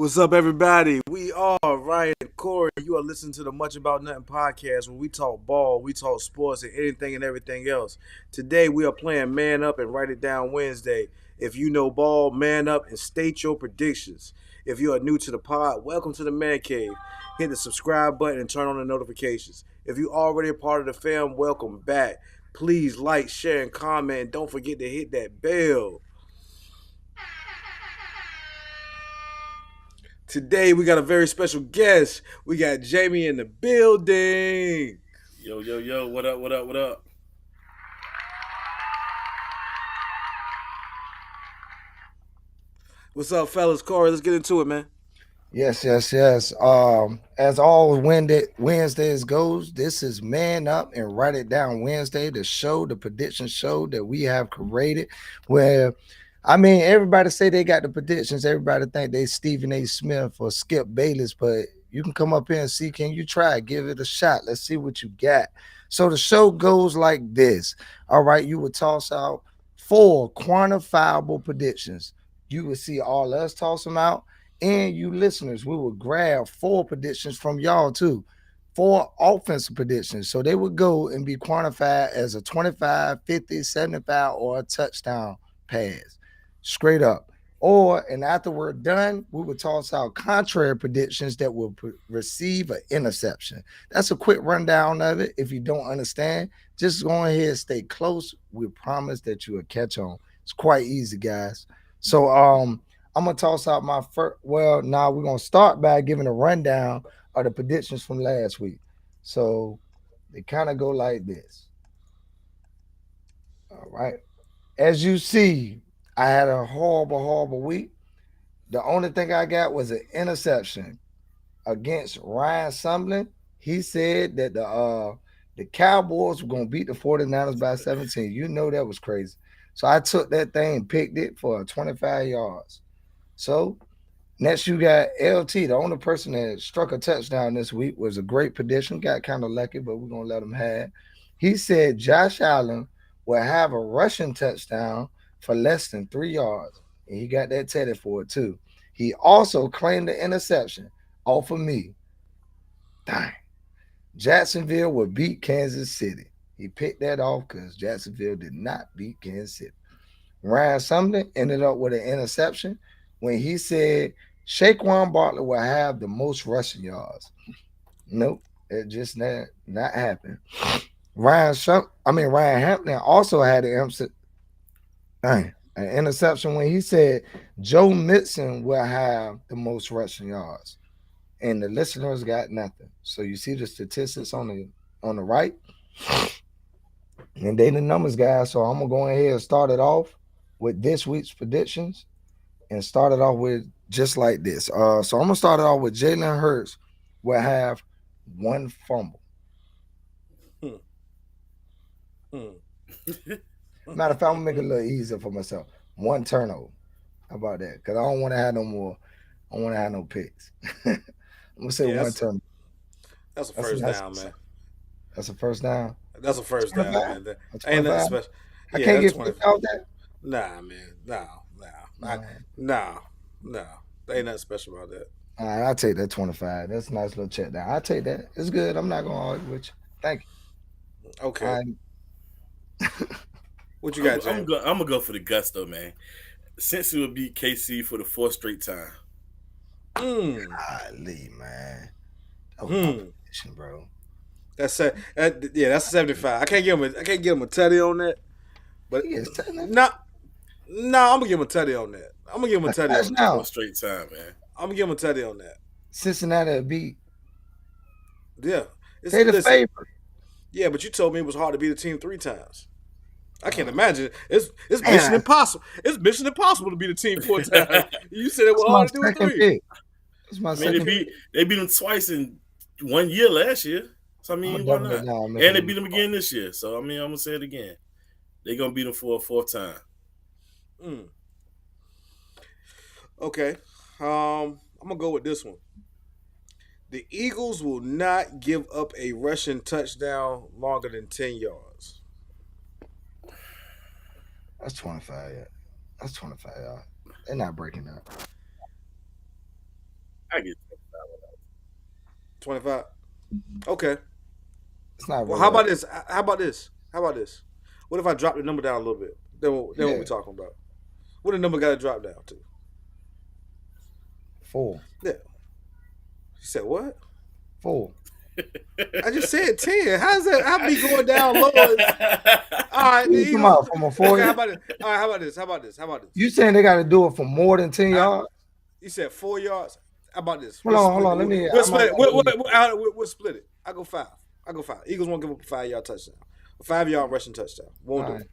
What's up, everybody? We are Ryan and Corey. You are listening to the Much About Nothing podcast where we talk ball, we talk sports, and anything and everything else. Today, we are playing Man Up and Write It Down Wednesday. If you know ball, man up and state your predictions. If you are new to the pod, welcome to the Man Cave. Hit the subscribe button and turn on the notifications. If you already a part of the fam, welcome back. Please like, share, and comment. And don't forget to hit that bell. Today we got a very special guest. We got Jamie in the building. Yo, yo, yo, what up, what up, what up? What's up, fellas? Corey, let's get into it, man. Yes. As all Wednesdays goes, this is Man Up and Write It Down Wednesday, the prediction show that we have created. Where, everybody say they got the predictions. Everybody think they Stephen A. Smith or Skip Bayless, but you can come up here and see. Can you try? Give it a shot. Let's see what you got. So the show goes like this. All right, you will toss out 4 quantifiable predictions. You will see all us toss them out. And you listeners, we will grab 4 predictions from y'all too. 4 offensive predictions. So they would go and be quantified as a 25, 50, 75, or a touchdown pass. Straight up. And after we're done, we will toss out contrary predictions that will receive an interception. That's a quick rundown of it. If you don't understand, just go ahead and stay close. We promise that you will catch on. It's quite easy, guys. So I'm gonna toss out my first. Well, now we're gonna start by giving a rundown of the predictions from last week. So they kind of go like this. All right. As you see, I had a horrible week. The only thing I got was an interception against Ryan Sumlin. He said that the Cowboys were gonna beat the 49ers by 17. You know that was crazy. So I took that thing and picked it for 25 yards. So next you got LT. The only person that struck a touchdown this week was a great prediction. Got kind of lucky, but we're gonna let him have. He said Josh Allen will have a rushing touchdown for less than 3 yards. And he got that Teddy for it too. He also claimed the interception off of me. Dang. Jacksonville will beat Kansas City. He picked that off because Jacksonville did not beat Kansas City. Ryan Sumlin ended up with an interception when he said Saquon Barkley will have the most rushing yards. Nope, it just not happened. Ryan Hampton also had an interception when he said Joe Mixon will have the most rushing yards, and the listeners got nothing. So you see the statistics on the right, and they the numbers guys. So I'm gonna go ahead and start it off with this week's predictions. And start it off with just like this. So I'm gonna start it off with Jalen Hurts will have 1 fumble. Matter of fact, I'm gonna make it a little easier for myself. 1 turnover. How about that? Because I don't want to have no more. I don't want to have no picks. I'm gonna say 1 turnover. That's a first down, man. That's a first down. That's a first down, man. Ain't nothing special. I can't get picked out that. Nah, man. No. There ain't nothing special about that. All right, I'll take that 25. That's a nice little check down. I'll take that. It's good. I'm not gonna argue with you. Thank you. Okay. What you got, James? I'm gonna go for the gusto, man. Since it will beat KC for the 4th straight time. Golly, man. That was my position, bro. That's 75. I can't give him a tutty on that. But no, I'm gonna give him a tutty on that. I'm gonna give him a tutty on that. 4 straight time, man. I'm gonna give him a tutty on that. Cincinnati beat. Yeah, they the favorite. Yeah, but you told me it was hard to beat a team 3 times. I can't imagine. It's mission impossible. It's mission impossible to beat a team 4 times. You said it was hard to do it 3. It's my second pick. They beat them twice in 1 year last year. So why not? And they beat them again this year. So I'm gonna say it again. They're gonna beat them for a 4th time. Okay. I'm gonna go with this one. The Eagles will not give up a rushing touchdown longer than 10 yards. That's 25. That's 25 yards. They're not breaking up. I get 25. Okay. It's not. Well, how about this? How about this? How about this? What if I drop the number down a little bit? Then what we talking about? What the number got to drop down to? 4. Yeah. You said what? 4. I just said 10. How's that? How me going down low? All right, come out from a 4. Okay, how about it? All right, how about this? How about this? How about this? You saying they got to do it for more than 10 yards? You said 4 yards. How about this? Hold on. Let me. We'll split it. We'll split it. I go 5. Eagles won't give up a 5-yard touchdown. A 5-yard rushing touchdown. Won't do it.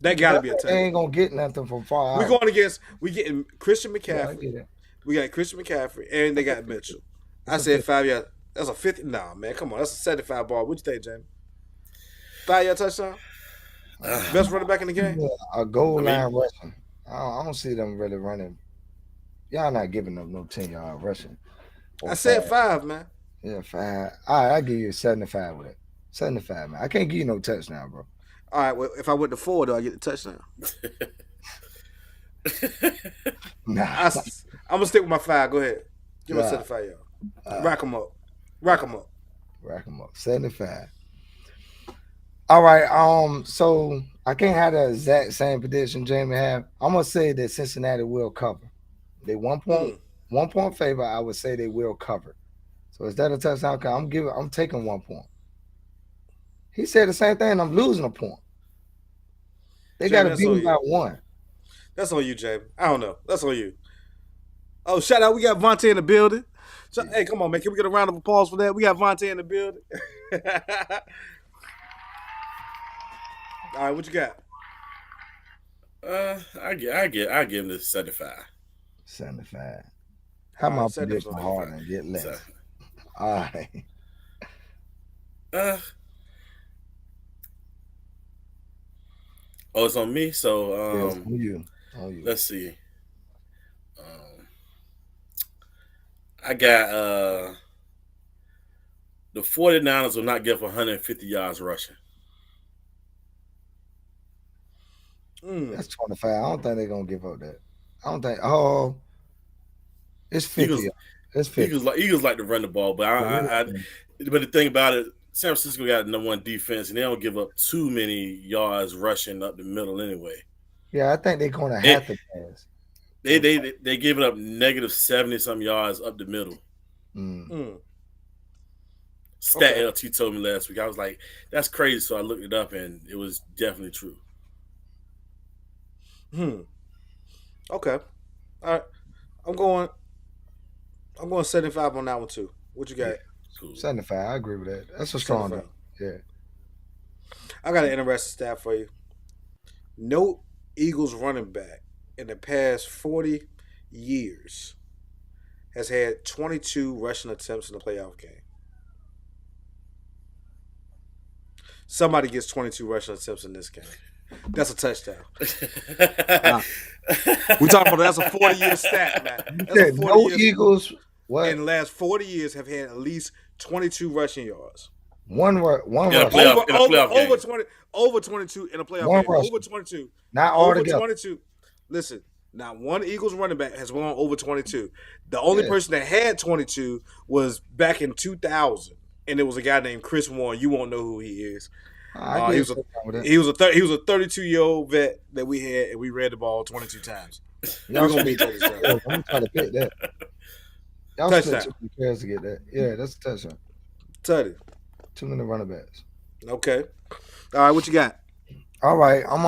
That got to be a touchdown. They ain't gonna get nothing from far. We're going against. We getting Christian McCaffrey. Yeah, we got Christian McCaffrey, and they got Mitchell. I said 5 yards. That's a 50. Nah, man, come on. That's a 75 ball. What you think, Jamie? 5-yard touchdown. Best running back in the game. Yeah, a goal line rushing. I don't see them really running. Y'all not giving them no 10-yard rushing. I said 5, man. Yeah, 5. All right, I give you 75 with it. 75, man. I can't give you no touchdown, bro. All right, well, if I went to 4, do I get the touchdown? Nah. I'm gonna stick with my 5. Go ahead. Give me 75 yards. Rack them up. 75. All right. So I can't have the exact same prediction Jamie have. I'm gonna say that Cincinnati will cover. They 1 point favor. I would say they will cover. So is that a touchdown? I'm taking 1 point. He said the same thing. I'm losing a point. They got to beat me by 1. That's on you, Jamie. I don't know. That's on you. Oh, shout out. We got Vontae in the building. So, hey, come on, man. Can we get a round of applause for that? We got Vontae in the building. All right, what you got? I give him the 75. 75. How am I predicting hard and get less? So, all right. Oh, it's on me. So on you. Let's see. I got the 49ers will not give 150 yards rushing. That's 25. I don't think they're gonna give up that. I don't think. Oh, it's 50. It's 50. Eagles like to run the ball, but but the thing about it, San Francisco got the #1 defense, and they don't give up too many yards rushing up the middle anyway. Yeah, I think they're going to have to pass. They give it up negative 70-some yards up the middle. Stat LT told me last week. I was like, that's crazy. So I looked it up, and it was definitely true. Okay. All right. I'm going 75 on that one too. What you got? Yeah. Cool. 75. I agree with that. That's a strong one. Yeah. I got an interesting stat for you. No Eagles running back in the past 40 years has had 22 rushing attempts in a playoff game. Somebody gets 22 rushing attempts in this game. That's a touchdown. We talking about that's a 40-year stat, man. That's no Eagles in the last 40 years have had at least 22 rushing yards. One rush. Over 22 in a playoff game. Over 22. Not all together. 22. Listen, not one Eagles running back has won over 22. The only person that had 22 was back in 2000, and it was a guy named Chris Warren. You won't know who he is. He was a 32-year-old vet that we had, and we ran the ball 22 times. Y'all gonna beat that. I'm trying to pick that. Y'all spent too many players to get that. Yeah, that's a touchdown. 30. Too many running backs. Okay. All right, what you got? All right, I'm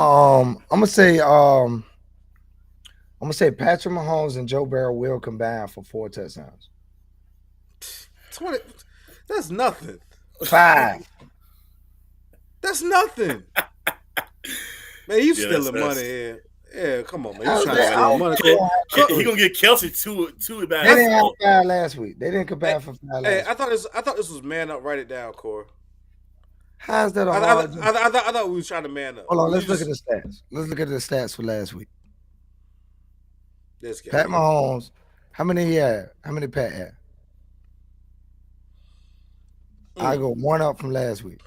gonna say Patrick Mahomes and Joe Burrow will combine for 4 touchdowns. 20. That's nothing. 5. That's nothing. Man, you stealing money here. Yeah, come on, man. You trying to steal money. He gonna get Kelsey two back. They didn't have 5 last week. They didn't compare for 5 last week. I thought this was man up. Write it down, Corey. How's that a hard? I thought we was trying to man up. Hold on, let's look at the stats. Let's look at the stats for last week. This guy. Pat Mahomes, how many he had? How many Pat had? I go 1 up from last week.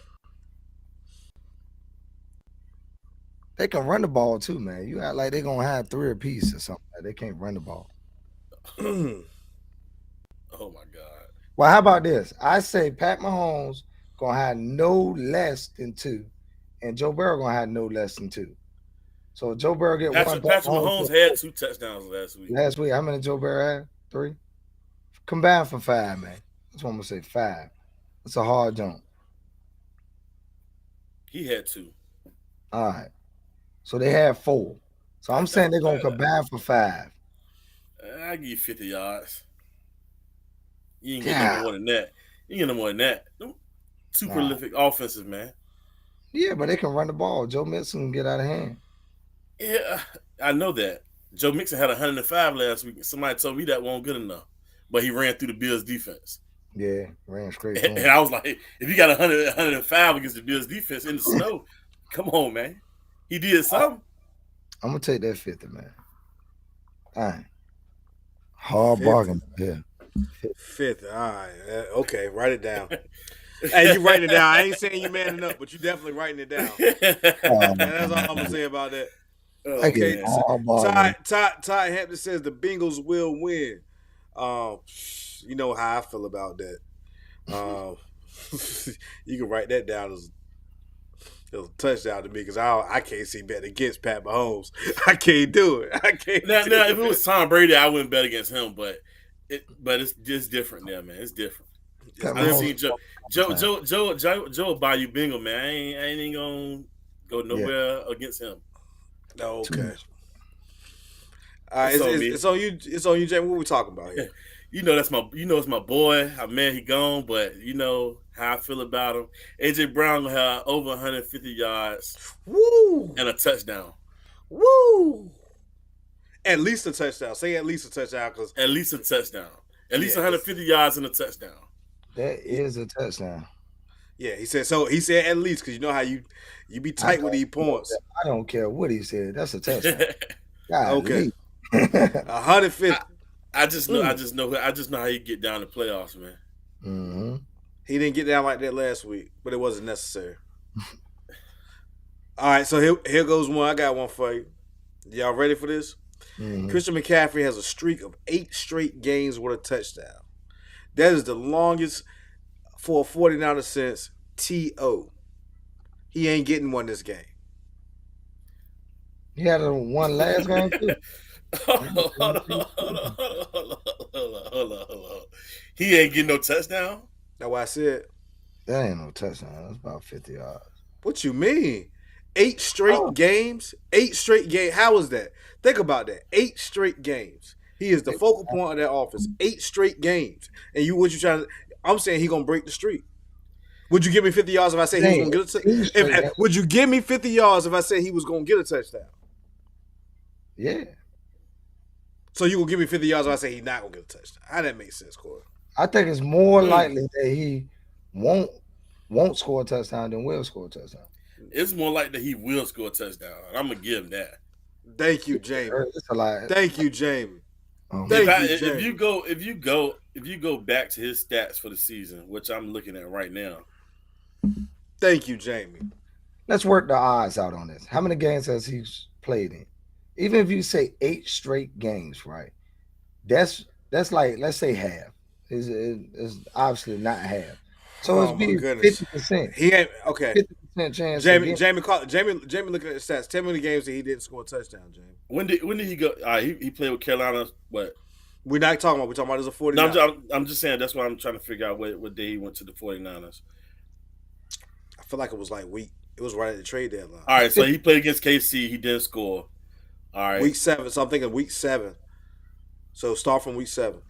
They can run the ball too, man. You act like they're gonna have 3 apiece or something. They can't run the ball. Oh my God. Well, how about this? I say Pat Mahomes gonna have no less than 2, and Joe Burrow gonna have no less than 2. So Joe Burrow get Patrick Mahomes had 2 touchdowns last week. Last week, how many Joe Burrow had? 3. Combined for 5, man. That's what I'm gonna say. 5. It's a hard jump. He had 2. All right. So they had 4. So I'm saying they're gonna combine for 5. I give you 50 yards. You ain't get no more than that. You ain't get no more than that. Two prolific offenses, man. Yeah, but they can run the ball. Joe Mixon can get out of hand. Yeah, I know that. Joe Mixon had 105 last week. Somebody told me that wasn't good enough, but he ran through the Bills' defense. Yeah, ran straight. And I was like, if you got 105 against the Bills' defense in the snow, come on, man. He did something. I'm gonna take that 50, man. All right. Hard bargain. Yeah. 50. All right. Okay, write it down. Hey, you writing it down. I ain't saying you manning up, but you definitely writing it down. That's all I'm gonna say about that. Okay. Todd Hampton says the Bengals will win. You know how I feel about that. You can write that down as a touchdown to me because I can't see betting against Pat Mahomes. I can't do it. Now, if it was Tom Brady, I wouldn't bet against him, but it's just different there, man. It's different. I seen Joe buy you bingo, man. I ain't even gonna go nowhere against him. Oh, okay. All right, it's on you. It's on you, Jamie. What we talking about here? It's my boy. I'm mad he gone, but you know how I feel about him. AJ Brown gonna have over 150 yards, woo, and a touchdown. Woo! At least a touchdown. Say at least a touchdown, because at least a touchdown. At least 150 yards and a touchdown. That is a touchdown. Yeah, he said so. He said at least because you know how you be tight with these points. I don't care what he said. That's a touchdown. Okay. 150. I just know how you get down to playoffs, man. Mm-hmm. He didn't get down like that last week, but it wasn't necessary. All right, so here goes one. I got one for you. Y'all ready for this? Mm-hmm. Christian McCaffrey has a streak of 8 straight games with a touchdown. That is the longest for a 49er since T.O. He ain't getting one this game. He had one last game too. Hold on. He ain't getting no touchdown? That's what I said. That ain't no touchdown. That's about 50 yards. What you mean? 8 straight games? 8 straight games. How is that? Think about that. 8 straight games. He is the focal point of that offense. 8 straight games. And I'm saying he gonna break the streak. Would you give me 50 yards if I said he was gonna get a touchdown? Would you give me 50 yards if I said he was gonna get a touchdown? Yeah. So you will give me 50 yards if I say he's not gonna get a touchdown? How that make sense, Corey? I think it's more likely that he won't score a touchdown than will score a touchdown. It's more likely that he will score a touchdown. I'm gonna give him that. Thank you, Jamie. It's a lot. Thank you, Jamie. If you go back to his stats for the season, which I'm looking at right now. Thank you, Jamie. Let's work the odds out on this. How many games has he played in? Even if you say 8 straight games, right? That's like, let's say half. Is obviously not half. So it's be 50%. He ain't okay. 50% chance. Jamie looking at the stats. Tell me the games that he didn't score a touchdown, Jamie. When did he go? He played with Carolina. What? We're not talking about. We're talking about as a 49er. No, I'm just saying that's why I'm trying to figure out what day he went to the 49ers. I feel like it was like week. It was right at the trade deadline. All right, so he played against KC. He didn't score. All right, week 7. So I'm thinking week 7. So start from week 7.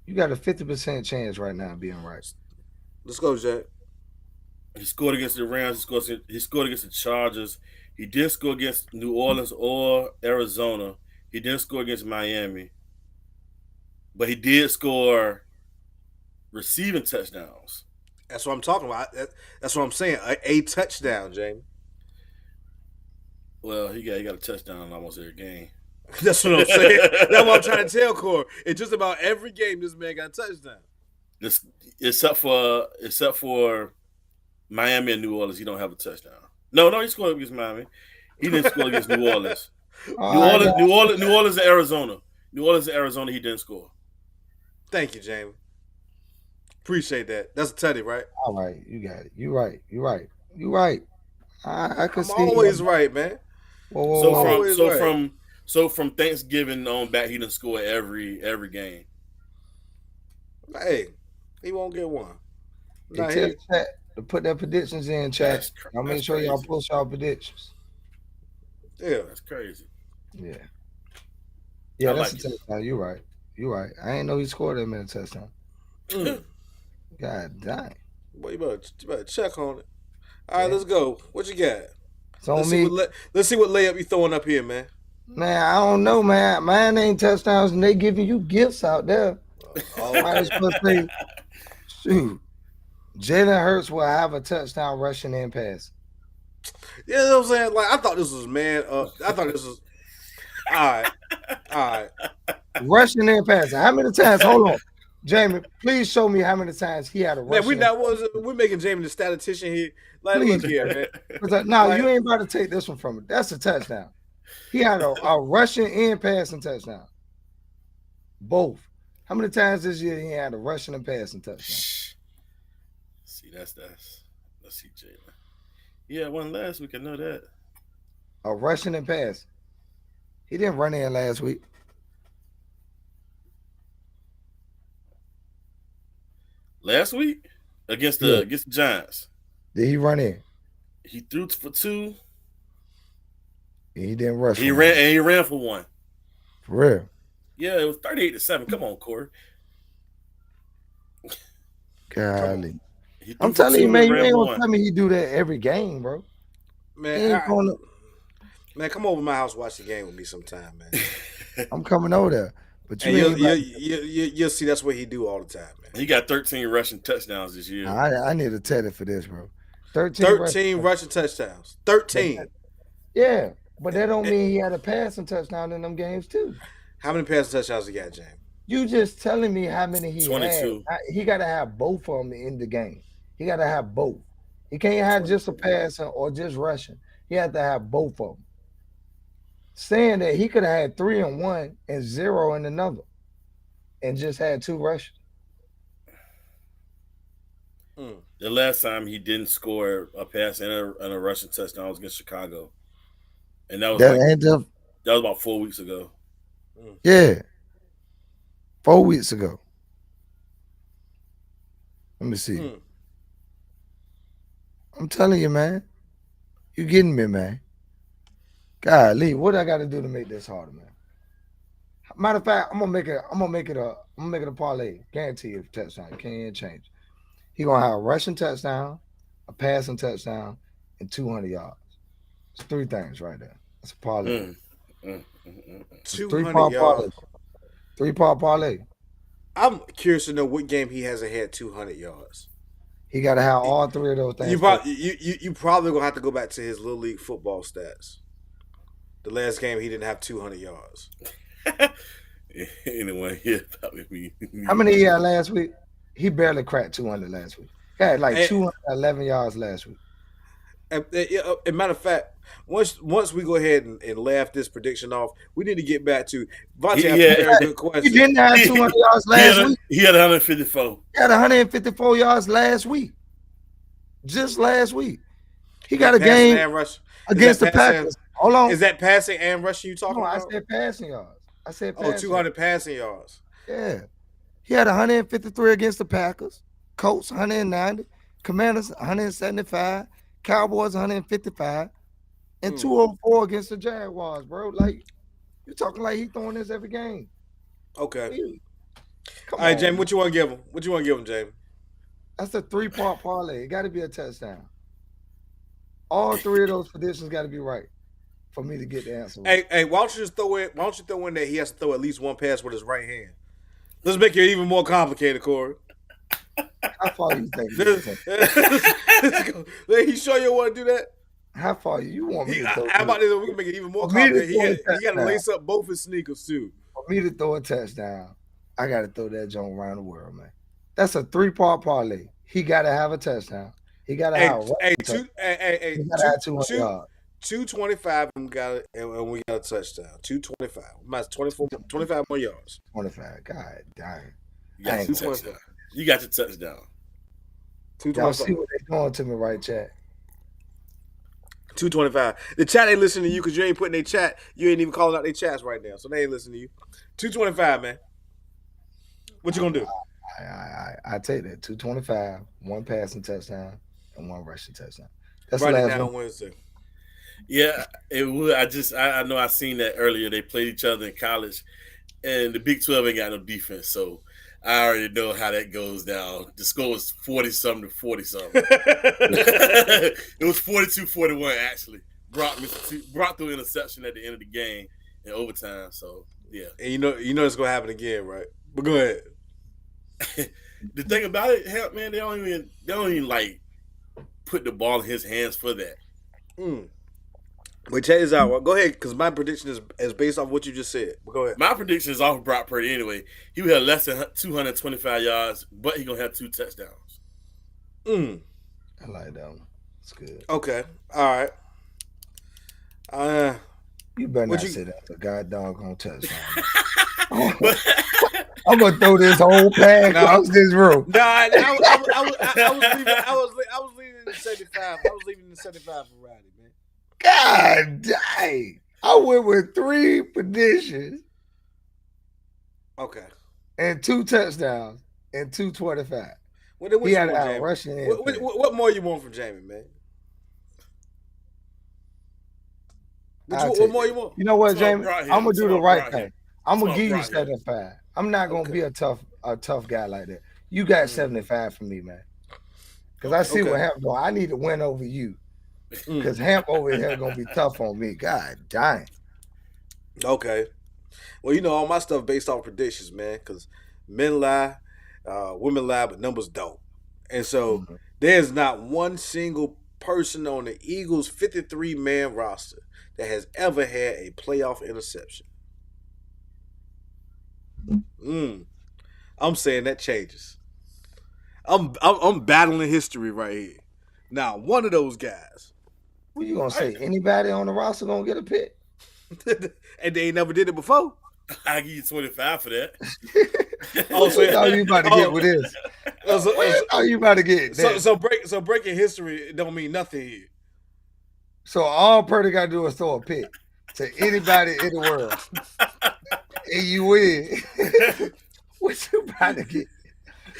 You got a 50% chance right now of being right. Let's go, Jack. He scored against the Rams. He scored against the Chargers. He did score against New Orleans or Arizona. He didn't score against Miami. But he did score receiving touchdowns. That's what I'm talking about. That's what I'm saying. A touchdown, Jamie. Well, he got a touchdown almost every game. That's what I'm saying. That's what I'm trying to tell Corey. It's just about every game this man got a touchdown. Except for Miami and New Orleans, he don't have a touchdown. No, he scored against Miami. He didn't score against New Orleans. New Orleans and Arizona. New Orleans and Arizona, he didn't score. Thank you, Jamie. Appreciate that. That's a tutty, right? All right, you got it. You right. You right. You right. I could I'm see. always right, man. Whoa, whoa, So whoa. from Always so right. from so from Thanksgiving on back, he done score every game. Hey, he won't get one. Hey, Nah, tell he, the chat to put their predictions in chat. I'll make That's sure y'all crazy. post y'all predictions. yeah. That's crazy. Yeah. Yeah, I that's like a it. touchdown. You're right. You're right. I ain't know he scored that many touchdowns. Mm. God dang. Boy, you better check on it. All right, Yeah. let's go. What you got? It's on me. Let's see what layup you throwing up here, man. Man, I don't know, man. Mine ain't touchdowns and they giving you gifts out there. Oh, Might as well say, shoot. Jalen Hurts will have a touchdown rushing and passing. you know what I'm saying? Like I thought this was I thought this was all right. Rushing and passing. How many times? Hold on. Jamie, please show me how many times he had a Man, rushing. we're making Jamie the statistician here. Like, Please. look here, man. No, Like- you ain't about to take this one from him. That's a touchdown. He had a rushing and passing touchdown. Both. How many times this year he had a rushing and passing touchdown? See, that's let's see, Jalen. Yeah, one last week. I know that. A rushing and passing. He didn't run in last week. Last week against Yeah. the Giants, Did he run in? he threw for 2. He didn't rush. He for ran one. and he ran for 1. For real. Yeah, it was 38-7. Come on, Corey. Golly. He threw I'm for telling 2 you, and man, you ran ain't for gonna 1. tell me he do that every game, bro. He Man, ain't gonna, man, come over to my house, watch the game with me sometime, man. I'm coming over there. But you And ain't you'll see that's what he do all the time, man. He got 13 rushing touchdowns this year. I need a Teddy for this, bro. 13 rushing touchdowns. 13. Yeah, but that don't mean he had a passing touchdown in them games too. How many passing touchdowns he got, James? You just telling me how many he 22. had. He got to have both of them in the game. He got to have both. He can't have just a passing or just rushing. He had to have both of them. Saying that he could have had 3 in one and 0 in another, and just had 2 rushes. The last time he didn't score a pass and a rushing touchdown was against Chicago, and that was that was about 4 weeks ago. Yeah, 4 weeks ago. Let me see. I'm telling you, man. You getting me, man. Golly, what I got to do to make this harder, man? Matter of fact, I'm gonna make it a parlay. Guarantee you touchdown. Can't change. He gonna have a rushing touchdown, a passing touchdown, and 200 yards. It's 3 things right there. That's a parlay. 200 yards. 3-part parlay. I'm curious to know what game he hasn't had 200 yards. He got to have all 3 of those things. You probably gonna have to go back to his little league football stats. The last game he didn't have 200 yards. Anyway, yeah, probably me. How many he had last week? He barely cracked 200 last week. He had like 211 yards last week. And matter of fact, once we go ahead and laugh this prediction off, we need to get back to Vontae. Asked a very good question. He didn't have 200 yards last week. He had 154. He had 154 yards last week. Just last week. He got a game against the Packers. Hold on. Is that passing and rushing you talking about? I said passing yards. I said passing 200 passing yards. Yeah. He had 153 against the Packers. Colts, 190. Commanders, 175. Cowboys, 155. And 204 against the Jaguars, bro. Like, you're talking like he throwing this every game. Okay. All right, Jamie, what you want to give him? What you want to give him, Jamie? That's a 3-part parlay. It got to be a touchdown. All 3 of those predictions got to be right for me to get the answer. Hey, why don't you throw in that he has to throw at least one pass with his right hand? Let's make it even more complicated, Corey. How far you think? He sure you want to do that? How far you want me to throw? How about this? We can make it even more complicated. He got to lace up both his sneakers too. For me to throw a touchdown, I got to throw that joint around the world, man. That's a 3-part parlay. He got to have a touchdown. He got to have. He got to have 200 yards. 225 and we got a touchdown. 225. Mine's 25 more yards. 25. God dang. You got your 225. touchdown. You got your touchdown. Y'all see 225. what they doing to me, right, chat? 225. The chat ain't listening to you because you ain't putting their chat. You ain't even calling out their chats right now, so they ain't listening to you. 225, man. What you gonna do? I take that 225, one passing touchdown and one rushing touchdown. That's Write the it last down one. on Wednesday. Yeah, it would. I know I seen that earlier. They played each other in college, and the Big 12 ain't got no defense, so I already know how that goes down. The score was 40-something to 40-something. It was 42-41 actually. Brock threw interception at the end of the game in overtime. So yeah. And you know it's gonna happen again, right? But go ahead. The thing about it, hell, man, they don't even like put the ball in his hands for that. But check this out. Go ahead, because my prediction is based off what you just said. But go ahead. My prediction is off of Brock Purdy anyway. He will have less than 225 yards, but he gonna have 2 touchdowns. I like that one. It's good. Okay. All right. You better not you- say that. The god doggone touchdown. But I'm gonna throw this whole pack across this room. Nah, I was leaving the 75. I was leaving the 75 for Roddy, man. God dang. I went with 3 predictions Okay. and 2 touchdowns and 225. What you He had want, out Jamie? rushing in. What more you want from Jamie, man? What more you want? You know what, It's all Jamie? Brock here. I'm gonna It's do the all right Brock thing. here. I'm It's gonna all give you Brock here. 75. I'm not gonna be a tough guy like that. You got 75 for me, man. Because I see what Hamp doing. I need to win over you. Because Hamp over here gonna be tough on me. God dang. Okay. Well, you know all my stuff based off predictions, man. Because men lie, women lie, but numbers don't. And so there's not one single person on the Eagles' 53-man roster that has ever had a playoff interception. I'm saying that changes. I'm battling history right here. Now, one of those guys, What you gonna say? Anybody on the roster gonna get a pick? and they ain't never did it before. I give you 25 for that. What you thought you about to get with this? What you thought you about to get? So breaking history don't mean nothing here. So all Purdy got to do is throw a pick to anybody in the world, and you win. What you about to get?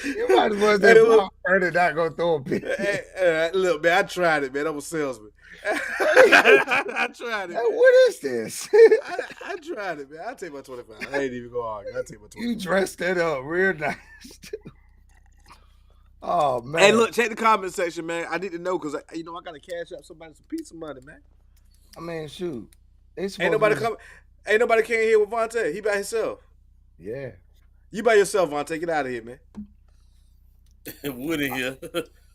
You might as well say Purdy not gonna throw a pick. Look, man, I tried it, man. I'm a salesman. I tried it. Hey, what is this? I tried it, man. I'll take my 25. I ain't even gonna argue. I'll take my 25. You dressed that up real nice. Oh man! Hey, look, check the comment section, man. I need to know because I gotta cash out somebody some pizza money, man. I mean, shoot, Ain't nobody came here with Vontae. He by himself. Yeah, you by yourself, Vontae. Get out of here, man. Wood in here.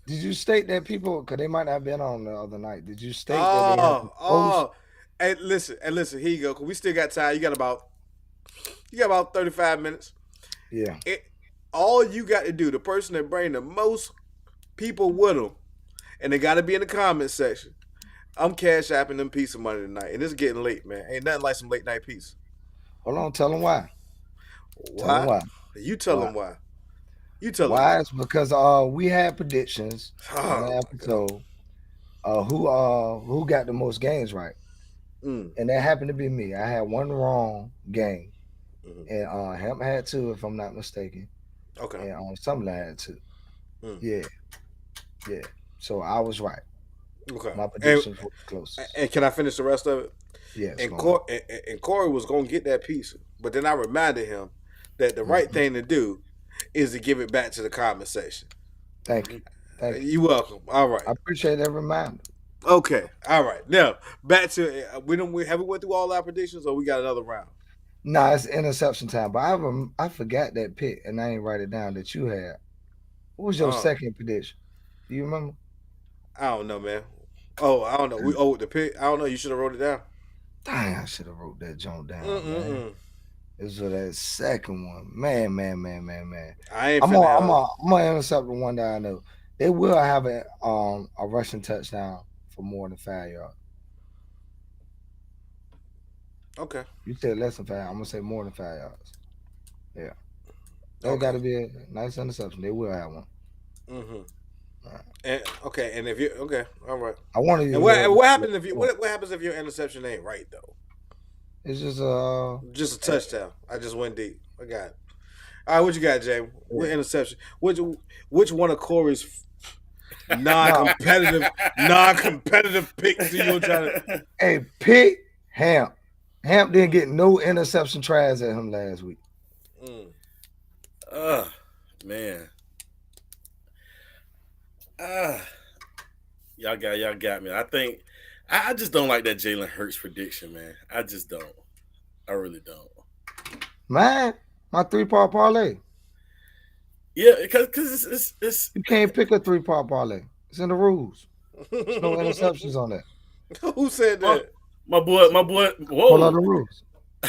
Did you state that people? Because they might not have been on the other night. Did you state that? They have to post? And listen. Here you go. Cause we still got time. You got about 35 minutes. Yeah. All you got to do, the person that bring the most people with them, and they got to be in the comment section. I'm cash apping them pizza money tonight, and it's getting late, man. Ain't nothing like some late night pizza. Hold on, tell them why. Why? Tell them why. You tell them why. You tell them why. It's because we had predictions on the episode. Who got the most games right? And that happened to be me. I had one wrong game, and Hemp had 2, if I'm not mistaken. Okay. And Summerlin had 2. Yeah. So I was right. Okay. My predictions were close. And can I finish the rest of it? Yes. And Corey was gonna get that pizza, but then I reminded him that the right thing to do is to give it back to the comment section. Thank you. You're welcome. All right. I appreciate that reminder. Okay. All right. Now back to have we went through all our predictions, or we got another round? Nah, it's interception time. But I forgot that pick, and I ain't write it down that you had. What was your second prediction? Do you remember? I don't know, man. Oh, I don't know. We owed the pick. I don't know. You should have wrote it down. Dang, I should have wrote that joint down. Man. This was that second one. Man. I'm gonna intercept the one that I know. They will have a rushing touchdown for more than 5 yards. Okay. You said less than 5. I'm gonna say more than 5 yards. Yeah. That got to be a nice interception. They will have one. And if you all right. I wanted you. And what happens if what happens if your interception ain't right though? It's just a touchdown. I just went deep. I got it. All right, what you got, Jay? What interception? Which one of Corey's non-competitive picks do you try to? Hey, pick Hamp. Hamp didn't get no interception tries at him last week. Man. Y'all got me. I think I just don't like that Jalen Hurts prediction, man. I just don't. I really don't. Man, my 3-part parlay. Yeah, because it's you can't pick a 3-part parlay. It's in the rules. There's no interceptions on that. Who said that? My boy. Whoa. Pull out the rules.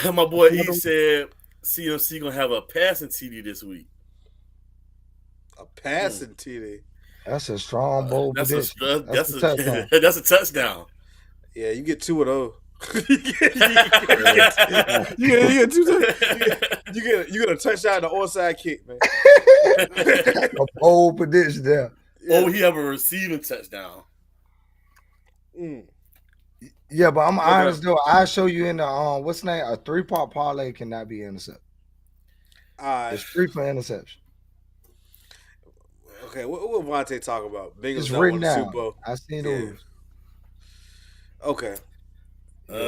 My boy E said CMC gonna have a passing TD this week. A passing TD. That's a strong, bold prediction. That's a touchdown. That's a touchdown. Yeah, you get 2 of those. you get 2. You get a touchdown and an onside kick, man. A bold prediction there. Oh, he have a receiving touchdown. Yeah, but I'm honest though. I show you in the what's the name? A 3-part parlay cannot be intercepted. It's free for interception. Okay, what Vontae talk about? Bengals it's don't written win the down. Super Bowl. I seen those. Okay.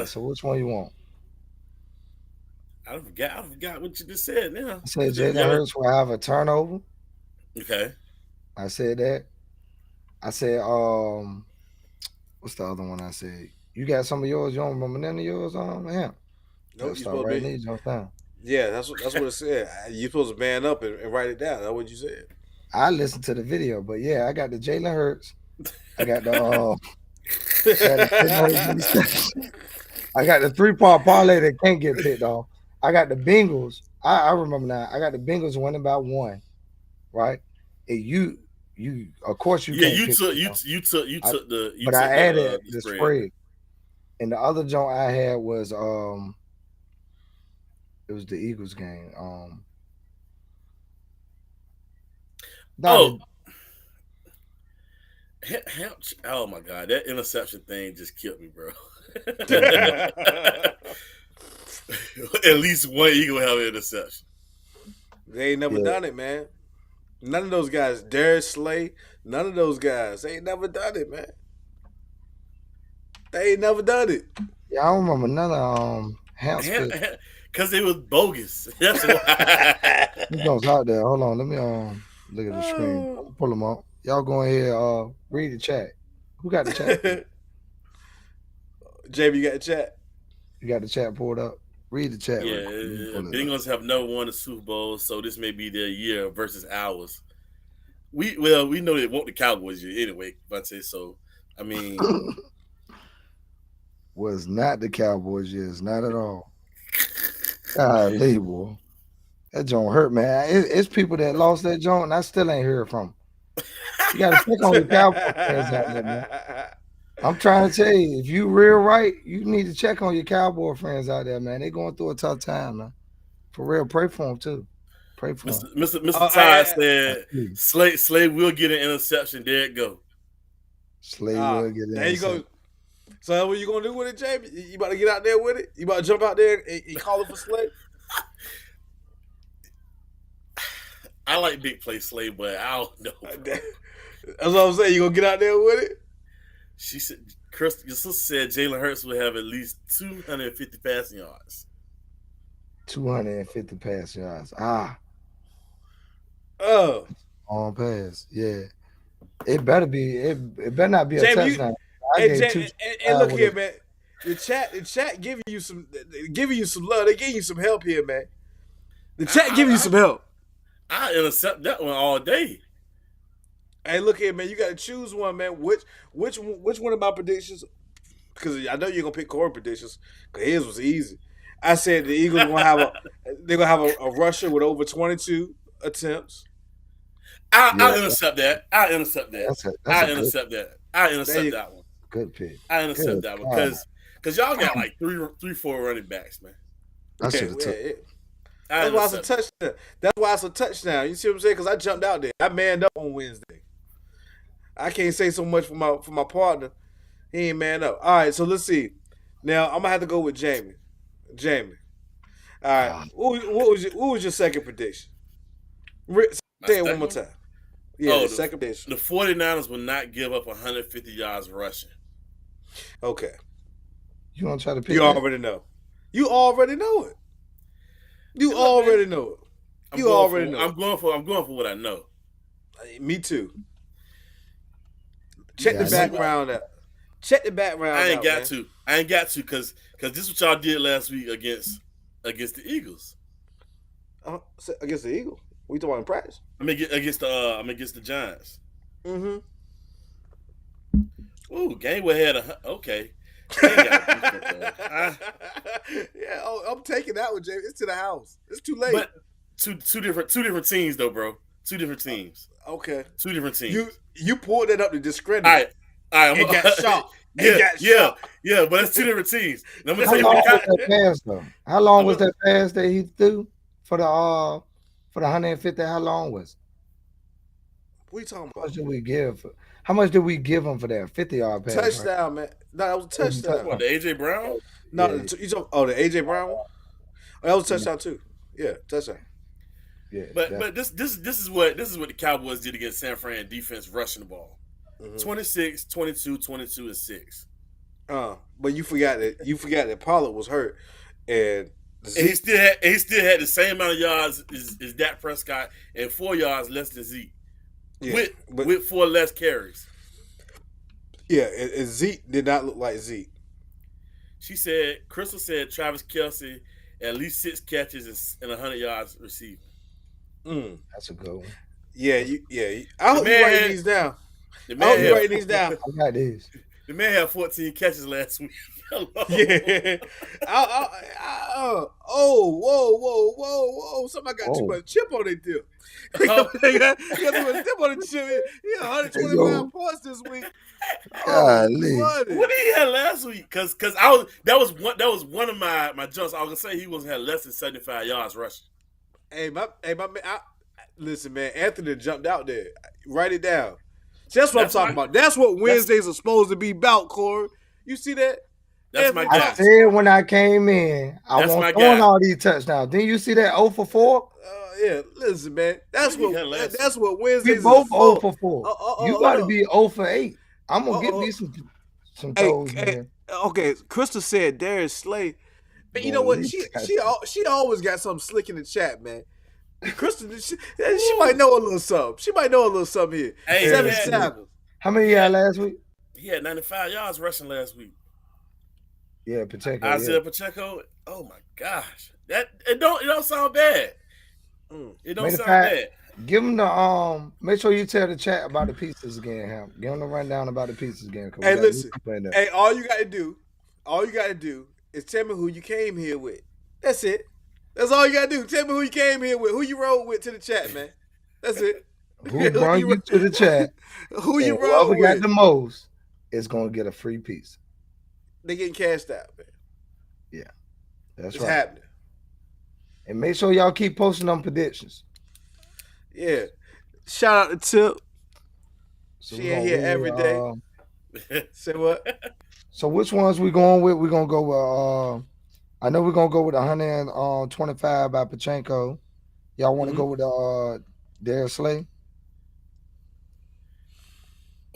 So which one you want? I forgot what you just said now. I said Jalen Hurts will have a turnover. Okay. I said that. I said what's the other one I said? You got some of yours, you don't remember none of yours on him. Nope, you start writing these jump down. Yeah, that's what it said. You're supposed to man up and write it down. That's what you said. I listened to the video, but yeah, I got the Jalen Hurts. I got the I got the 3-part parlay that can't get picked off. I got the Bengals. I remember now. I got the Bengals winning by 1, right? And you of course you can't took the but I added the spread. And the other joint I had was it was the Eagles game. Oh my God, that interception thing just killed me, bro. At least one Eagle have an interception. They ain't never done it, man. None of those guys, Darius Slay, none of those guys, they ain't never done it, man. They ain't never done it. Yeah, I don't remember none of because they was bogus. That's why. He goes out there. Hold on, let me look at the screen. Pull them up. Y'all go ahead, read the chat. Who got the chat? JB, you got the chat? You got the chat pulled up? Read the chat. Yeah, Bengals have never won the Super Bowl, so this may be their year versus ours. We know they want the Cowboys year anyway, but so I mean, was not the Cowboys years, not at all. Golly, boy, that joint hurt, man. It's people that lost that joint, and I still ain't heard from them. You got to check on your Cowboy fans out there, man. I'm trying to tell you, if you real right, you need to check on your Cowboy friends out there, man. They going through a tough time, man. For real, pray for them too. Pray for them. Mr. Todd said Slay will get an interception. There it go. Slay will get an interception. There you go. So what you gonna do with it, Jamie? You about to get out there with it? You about to jump out there and call it for Slay? I like big play Slay, but I don't know. That's what I'm saying. You gonna get out there with it? She said, Chris, your sister said Jalen Hurts will have at least 250 passing yards. 250 passing yards. On pass. Yeah. It better be. It better not be a touchdown. And look here, man. The chat giving you some love. They giving you some help here, man. The chat giving you some help. I intercept that one all day. Hey, look here, man. You got to choose one, man. Which one of my predictions? Because I know you're gonna pick Corey predictions. Because his was easy. I said the Eagles gonna have a rusher with over 22 attempts. I'll intercept that. I'll intercept that. I'll intercept that one. Good pick. I intercept that one because y'all got like three, 4 running backs, man. I should have took. I That's why it's a intercepted. touchdown. That's why it's a touchdown. You see what I'm saying? Because I jumped out there. I manned up on Wednesday. I can't say so much for my partner. He ain't man up. All right, so let's see. Now I'm gonna have to go with Jamie. Jamie. All right. Ah, What was your second prediction? My Say it one second more one? time. Yeah, Oh, the second prediction. the 49ers will not give up 150 yards rushing. Okay. you want to try to pick You that? already know. You already know it. You Hey, look, man, already know it. You already know I'm going for what I know. it. Me too. Check Yeah, the I know. background out. Check the background I ain't out, got man. to. I ain't got to because this is what y'all did last week against the Eagles. Against the Eagles. We talking about in practice. Against the Giants. Mm-hmm. Ooh, Gainwell had okay. They ain't got defense, Yeah, I'm taking that one, Jamie. It's to the house. It's too late. but two different teams though, bro. Two different teams. Okay. Two different teams. You pulled that up to discredit All it. right. All right. It got shot. Yeah, It got yeah, shot. yeah. But it's two different teams. And I'm gonna How tell you long what was kind. that pass though? How long I'm was gonna- that pass that he threw for the 150? How long was it? What are you talking How much about? did we give? How much did we give him for that 50-yard pass? Right? Touchdown, man. No, that was a touchdown. What, the AJ Brown? No, Yeah. you talking? The AJ Brown one. Oh, that was a touchdown too. Yeah, touchdown. Yeah, But this is what the Cowboys did against San Fran defense rushing the ball. Mhm. 26, 22, 22, and 6. But you forgot that Pollard was hurt, and And he still had the same amount of yards as Dak Prescott and 4 yards less than Zeke. yeah, With 4 less carries. and Zeke did not look like Zeke. Crystal said Travis Kelce at least 6 catches and 100 yards receiving. Mm. that's a good one. Yeah, I hope you man writing had- these down. The I hope you man, writing had, these down. I got this. the man had 14 catches last week. Yeah. Whoa. Somebody got too Whoa. much chip on their dip. Oh. They got too much chip on the chip. He had 125 points this week. Golly. Buddy. What did he have last week? Because that was one of my jumps. I was gonna say he wasn't had less than 75 yards rushing. Hey, my man. Listen, man. Anthony jumped out there. Write it down. See, that's what That's I'm talking my- about. That's what Wednesdays are supposed to be about, Corey. You see that? That's my Every I guy. time. said when I came in, I That's my want throwing guy. all these touchdowns. Didn't you see that 0 for 4? Yeah, listen, man. That's What did he have last what We Wednesdays both is 0 for. for 4. Oh, You got to be 0 for 8. I'm gonna get Uh-oh. me some toes, man. Okay, Crystal said Darius Slay. But you know what? She always got something slick in the chat, man. Crystal, she might know a little something. She might know a little something here. Hey, 7 man. tackles. How many you had last week? He had 95 yards rushing last week. Yeah, Pacheco. Isaiah Pacheco. Oh my gosh, it don't sound bad. It don't Matter of sound fact, bad. Give them the Make sure you tell the chat about the pieces again, Ham. Give them the rundown about the pieces again. 'cause we Hey, got listen. people in there. Hey, all you got to do is tell me who you came here with. That's it. That's all you got to do. Tell me who you came here with. Who you rode with to the chat, man. That's it. Who brought you to the chat? Who you And rode whoever got with. the most is gonna get a free piece. They getting cashed out, man. That's It's right. happening. And make sure y'all keep posting them predictions. Yeah. Shout out to Tip. So She we in gonna here read, every day. Say what? So which ones we going with? We're gonna go with I know we're gonna go with 125 by Pachenko. Y'all want to go with Darius Slay?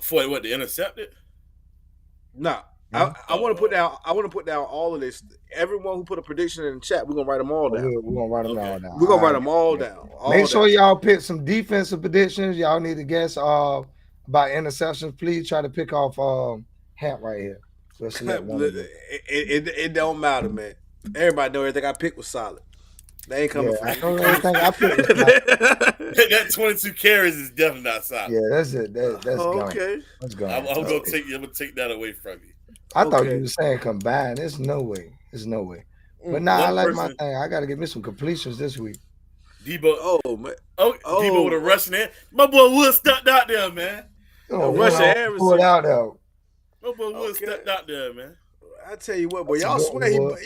For what, the intercepted? Nah. I want to put down. I want to put down all of this. Everyone who put a prediction in the chat, we're gonna write them all down. We're gonna write them Okay. all down. We're gonna write All them all down. Make sure y'all pick some defensive predictions. Y'all need to guess about interceptions. Please try to pick off Hamp right here. So let's select one of them. it don't matter, man. Everybody know everything I picked was solid. They ain't coming Yeah, for I me. know everything I picked was solid. That 22 carries is definitely not solid. Yeah, that's it. That's gone. Okay. That's gone. I'm gonna take that away from you. I thought okay. you were saying combined. There's no way. There's no way. But nah, One I like my person- thing. I got to get me some completions this week. Debo. Oh man. Debo with a rushing in. My boy Wood stepped out there, man. Oh, Russian pull it Harrison. out though. My boy Wood Okay. stepped out there, man. I tell you what, boy, That's a y'all good swear one, boy.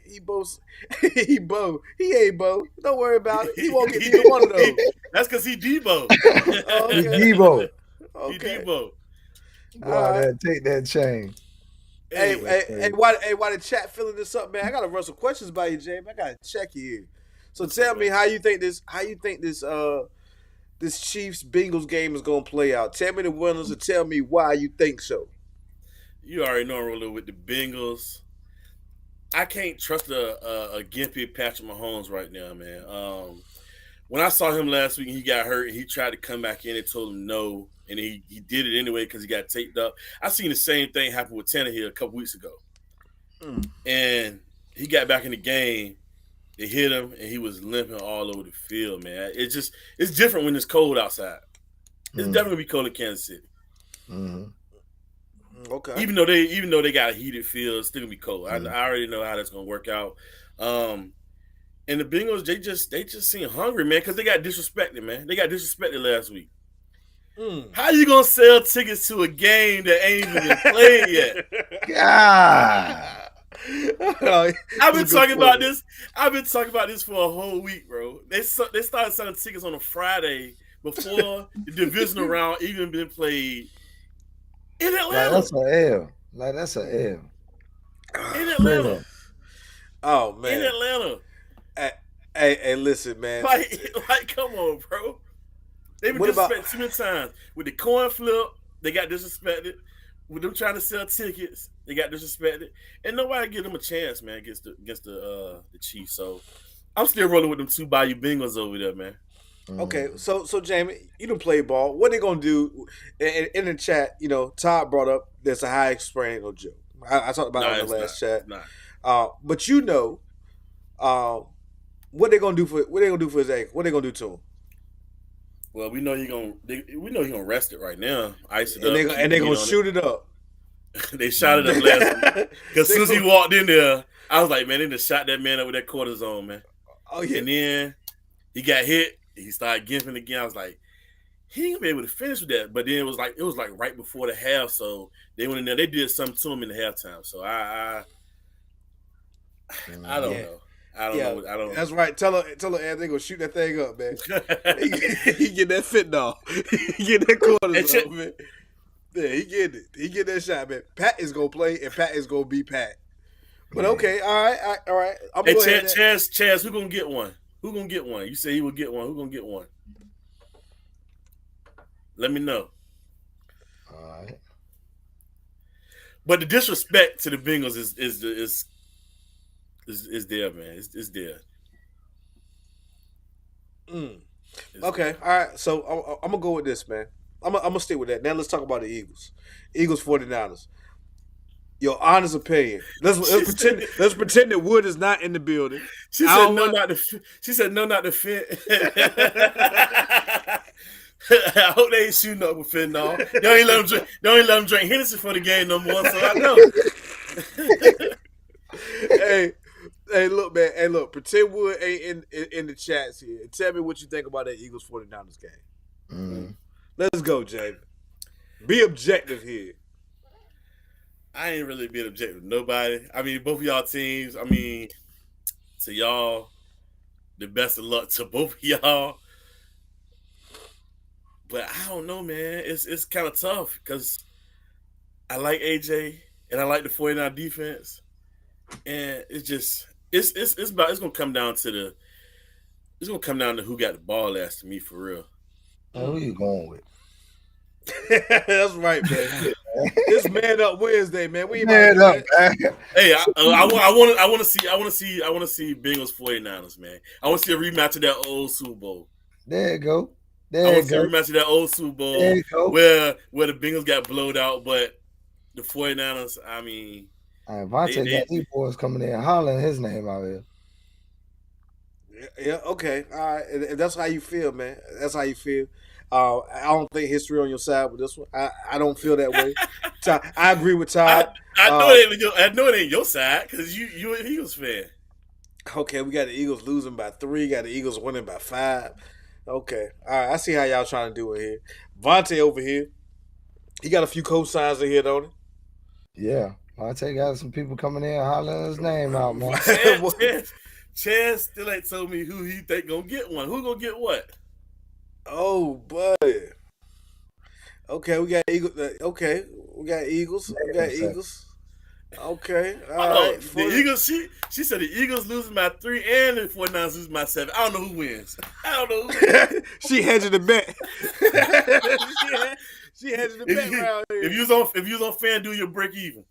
he both he ain't Bo. Don't worry about it. He won't get He- neither one of those. That's because he Debo. He Okay. Debo. He Okay. Debo. Go out there and take that chain. Hey, Hey, why the chat filling this up, man? I gotta run some questions by you, James. I gotta check you here. So tell me how you think this this Chiefs Bengals game is gonna play out. Tell me the winners and tell me why you think so. you already know I'm rolling with the Bengals. I can't trust a gimpy Patrick Mahomes right now, man. When I saw him last week and he got hurt and he tried to come back in and told him no, and he did it anyway because he got taped up. I seen the same thing happen with Tannehill a couple weeks ago. And he got back in the game, they hit him, and he was limping all over the field, man. It's different when it's cold outside. It's definitely gonna be cold in Kansas City. Mm-hmm. Okay. Even though they got a heated field, it's still gonna be cold. I already know how that's gonna work out. And the Bengals, they just seem hungry, man, because they got disrespected, man. They got disrespected last week. How you gonna sell tickets to a game that ain't even been played yet? God. I've been talking about this. I've been talking about this for a whole week, bro. They started selling tickets on a Friday before the divisional round even been played in Atlanta. That's an L. In Atlanta. Oh man. In Atlanta. Hey, listen, man. Like, come on, bro. They've been disrespected too many times. With the coin flip, they got disrespected. With them trying to sell tickets, they got disrespected. And nobody give them a chance, man, against the Chiefs. So I'm still rolling with them two Bayou Bengals over there, man. Okay, so Jamie, you don't play ball. What they gonna do in the chat? You know, Todd brought up there's a high sprain or joke. I talked about it in the last chat. But you know, what they gonna do for his ankle? What they gonna do to him? Well, we know he gonna rest it right now, ice it And up, they gonna shoot it up. They shot it up last week. Because as soon as he walked in there, I was like, man, they just shot that man up with that cortisone, man. Oh yeah. And then he got hit. He started gimping again. I was like, he ain't gonna be able to finish with that. But then it was like right before the half, so they went in there. They did something to him in the halftime. So I don't know. I don't know. That's right. Tell her, Anthony gonna shoot that thing up, man. he get that fentanyl. He get that cortisone, man. Yeah, he get it. He get that shot, man. Pat is gonna play, and Pat is gonna be Pat. But okay, all right. Hey, Chaz, who gonna get one? Who gonna get one? You say he will get one. Who gonna get one? Let me know. All right. But the disrespect to the Bengals is there, man. It's there. Okay, all right. So I'm gonna go with this, man. I'm gonna stick with that. Now let's talk about the Eagles. Eagles 49ers. Your honest opinion. Let's pretend that Wood is not in the building. She said no, not the fit. I hope they ain't shooting up with fentanyl. They ain't let them drink Hennessy for the game no more. So I know. Hey, look, man. Hey, look. Pretend Wood ain't in the chats here. And tell me what you think about that Eagles 49ers game. Let's go, Jamie. Be objective here. I ain't really being objective with nobody. I mean, both of y'all teams. I mean, to y'all, the best of luck to both of y'all. But I don't know, man. It's kind of tough because I like AJ and I like the 49 defense, and it's gonna come down to who got the ball last to me for real. Who you going with? That's right, man. It's Man Up Wednesday, man. We Man up, man. Hey, I want to see Bengals 49ers, man. I want to see a rematch of that old Super Bowl. There you go. I want to see a rematch of that old Super Bowl where the Bengals got blowed out, but the 49ers, I mean, Vontae got these boys coming in hollering his name out here. Yeah, okay. All right. If that's how you feel, man. That's how you feel. I don't think history on your side with this one. I don't feel that way. I agree with Todd. I know it ain't your side because you an Eagles fan. Okay, we got the Eagles losing by 3. Got the Eagles winning by 5. Okay. All right. I see how y'all trying to do it here. Vontae over here. He got a few cosigns in here, don't he? Yeah. Monte got some people coming in hollering his name out, man. Chance still ain't told me who he think gonna get one. Who gonna get what? Oh, buddy. Okay, we got Eagles. Okay, we got Eagles. We got Eagles. Okay, all right. The Eagles. She said the Eagles losing by 3 and the 49ers losing by 7. I don't know who wins. I don't know who wins. She hedging the bet. she hedging the bet around here. If you was on FanDuel, you'll break even.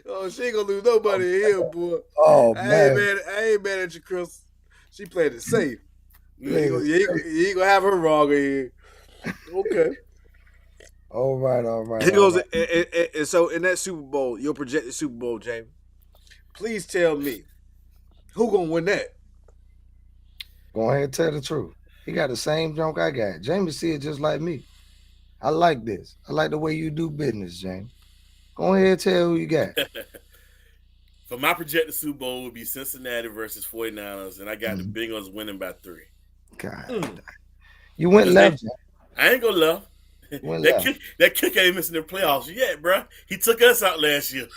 Oh, she ain't gonna lose nobody in here, boy. Oh man, I ain't mad at you, Chris. She played it safe. You ain't gonna have her wrong in here. Okay. All right. He goes, and so in that Super Bowl, your projected Super Bowl, Jamie. Please tell me who gonna win that. Go ahead and tell the truth. He got the same junk I got. Jamie see it just like me. I like this. I like the way you do business, Jamie. Go ahead and tell who you got. For my projected Super Bowl would be Cincinnati versus 49ers, and I got the Bengals winning by 3. God, you went left. I ain't gonna left. That kick ain't missing the playoffs yet, bro. He took us out last year.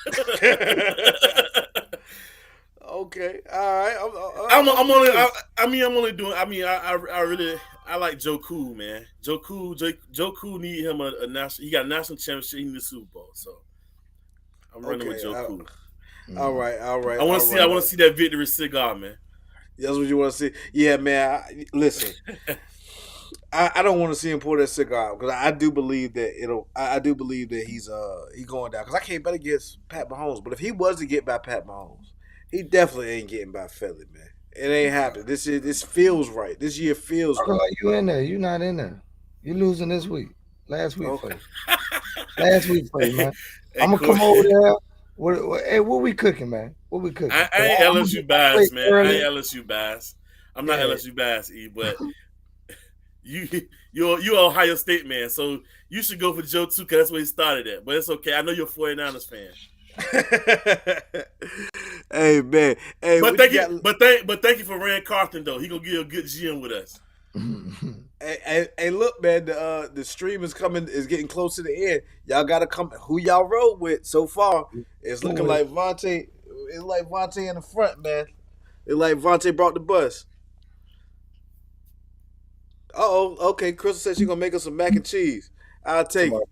Okay, all right. I like Joe Cool, man. Joe Cool need him a national. He got a national championship. He need the Super Bowl, so I'm running with Joe Cool. All right. I want to see that victory cigar, man. That's what you want to see. Yeah, man. Listen. I don't want to see him pour that cigar because I do believe that I do believe that he's going down because I can't bet against Pat Mahomes. But if he was to get by Pat Mahomes, he definitely ain't getting by Philly, man. It ain't happening. This feels right. This year feels right. Like you in there? You not in there? You losing this week? Last week for you. Last week for you, man. I'm gonna come over there. What we cooking, man? What we cooking? I ain't LSU bias, man. I ain't LSU bias. I'm not LSU bias, but. You're Ohio State man, so you should go for Joe too, because that's where he started at. But it's okay. I know you're a 49ers fan. Hey man, hey, but thank you for Rand Carthon though. He gonna give you a good GM with us. Hey, look, man, the stream is getting close to the end. Y'all gotta come. Who y'all rode with so far? It's looking like Vontae. It's like Vontae in the front, man. It's like Vontae brought the bus. Okay. Crystal said she's gonna make us some mac and cheese. I'll take it.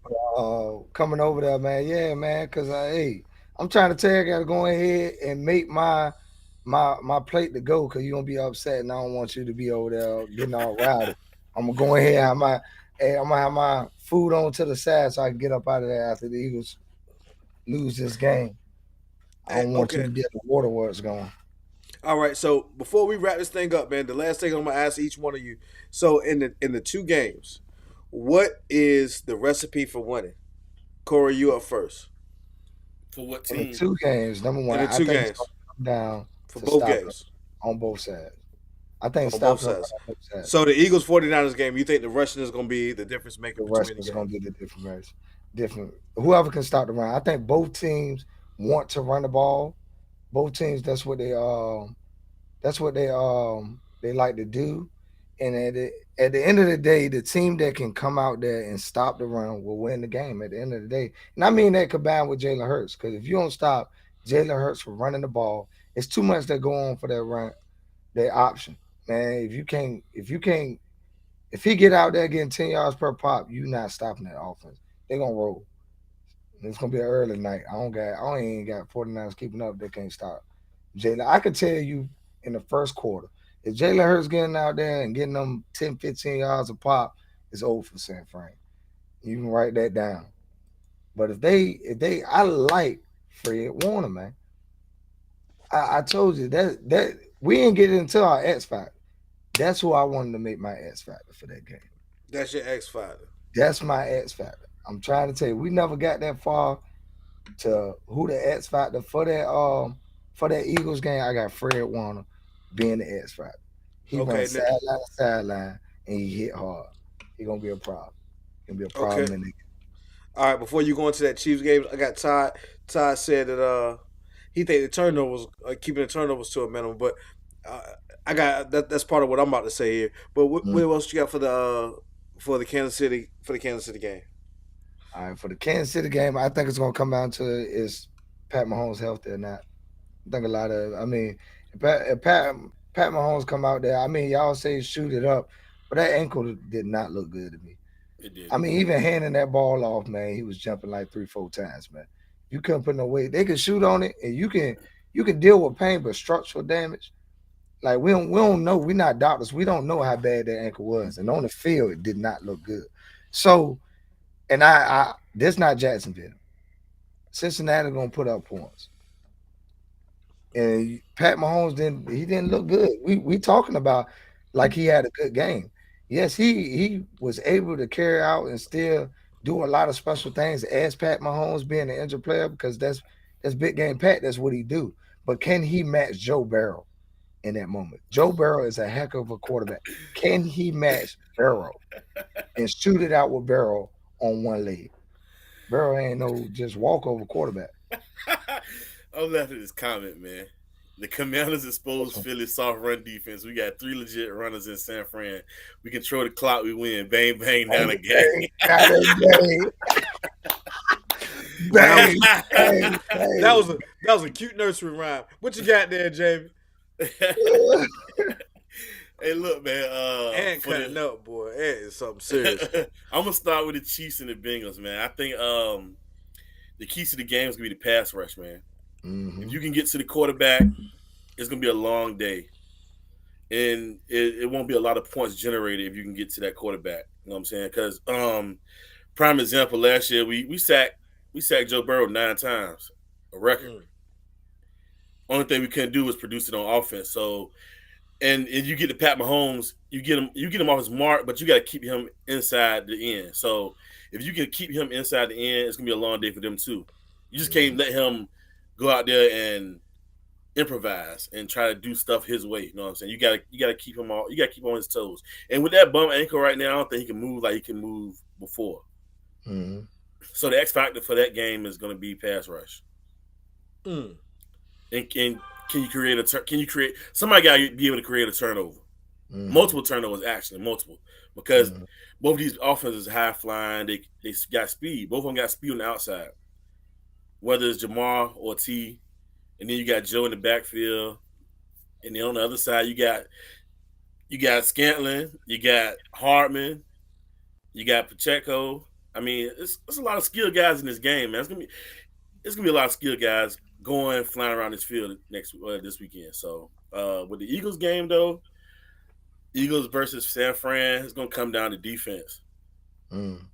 Coming over there, man. Yeah, man. Cause I'm trying to tell you, I gotta go ahead and make my plate to go, cause you're gonna be upset, and I don't want you to be over there getting all rowdy. I'm gonna go ahead and I'm gonna have my food on to the side so I can get up out of there after the Eagles lose this game. I don't want you to get the waterworks going. All right, so before we wrap this thing up, man, the last thing I'm gonna ask each one of you. So in the 2 games, what is the recipe for winning? Corey, you up first. For what team? In the 2 games, number one. In the 2 games. It's down for both games. On both sides. I think on both sides. So the Eagles 49ers game, you think the rushing is gonna be the difference maker? The rushing is gonna be the different. Whoever can stop the run. I think both teams want to run the ball. Both teams, that's what they like to do. And at the end of the day, the team that can come out there and stop the run will win the game at the end of the day. And I mean that combined with Jalen Hurts, because if you don't stop Jalen Hurts from running the ball, it's too much that go on for that run, that option. Man, if he get out there getting 10 yards per pop, you not stopping that offense. They're gonna roll. It's gonna be an early night. I ain't got 49ers keeping up. They can't stop Jalen. I could tell you in the first quarter, if Jalen Hurts getting out there and getting them 10, 15 yards a pop, it's over for San Fran. You can write that down. But I like Fred Warner, man. I told you that we didn't get into our X factor. That's who I wanted to make my X factor for that game. That's your X factor. That's my X factor. I'm trying to tell you, we never got that far to who the X factor for that Eagles game. I got Fred Warner being the X factor. He went sideline to sideline and he hit hard. He gonna be a problem. Gonna be a problem in the game. All right, before you go into that Chiefs game, I got Todd. Todd said that he think the turnovers, keeping the turnovers to a minimum. But I got that's part of what I'm about to say here. But what else you got for the Kansas City game? All right, for the Kansas City game, I think it's gonna come down to is Pat Mahomes healthy or not. I think a lot of, I mean, if Pat Mahomes come out there, I mean, y'all say shoot it up, but that ankle did not look good to me. It did. I mean, even handing that ball off, man, he was jumping like 3, 4 times, man. You couldn't put no weight. They can shoot on it, and you can deal with pain, but structural damage, like we don't know. We're not doctors. We don't know how bad that ankle was, and on the field, it did not look good. So, and I this not Jacksonville. Cincinnati gonna put up points. And Pat Mahomes didn't look good. We talking about like he had a good game. Yes, he was able to carry out and still do a lot of special things as Pat Mahomes being an injured player because that's big game Pat. That's what he do. But can he match Joe Burrow in that moment? Joe Burrow is a heck of a quarterback. Can he match Burrow and shoot it out with Burrow on one leg? Burrow ain't no just walkover quarterback. I'm laughing at this comment, man. The Commanders exposed Philly's soft run defense. We got 3 legit runners in San Fran. We control the clock. We win. Bang, bang, down the game. Bang, bang, bang. That was a cute nursery rhyme. What you got there, Jamie? Hey, look, man. And cutting up, boy. That is something serious. I'm gonna start with the Chiefs and the Bengals, man. I think the keys to the game is gonna be the pass rush, man. Mhm. If you can get to the quarterback, it's gonna be a long day, and it won't be a lot of points generated if you can get to that quarterback. You know what I'm saying? Because prime example, last year we sacked Joe Burrow 9 times, a record. Only thing we couldn't do was produce it on offense. So, and you get to Pat Mahomes, you get him off his mark, but you got to keep him inside the end. So, if you can keep him inside the end, it's gonna be a long day for them too. You just can't let him go out there and improvise and try to do stuff his way. You know what I'm saying? You gotta keep him all. You gotta keep him on his toes. And with that bum ankle right now, I don't think he can move like he can move before. Mhm. So the X factor for that game is going to be pass rush. Mm. And can you create somebody got to be able to create a turnover, Mhm. multiple turnovers actually, multiple, because Mhm. both of these offenses high flying. They got speed. Both of them got speed on the outside. Whether it's Jamar or T, and then you got Joe in the backfield, and then on the other side you got Scantling, you got Hardman, you got Pacheco. I mean, it's a lot of skilled guys in this game, man. It's gonna be a lot of skilled guys flying around this field this weekend. So with the Eagles game though, Eagles versus San Fran, it's gonna come down to defense. Mm.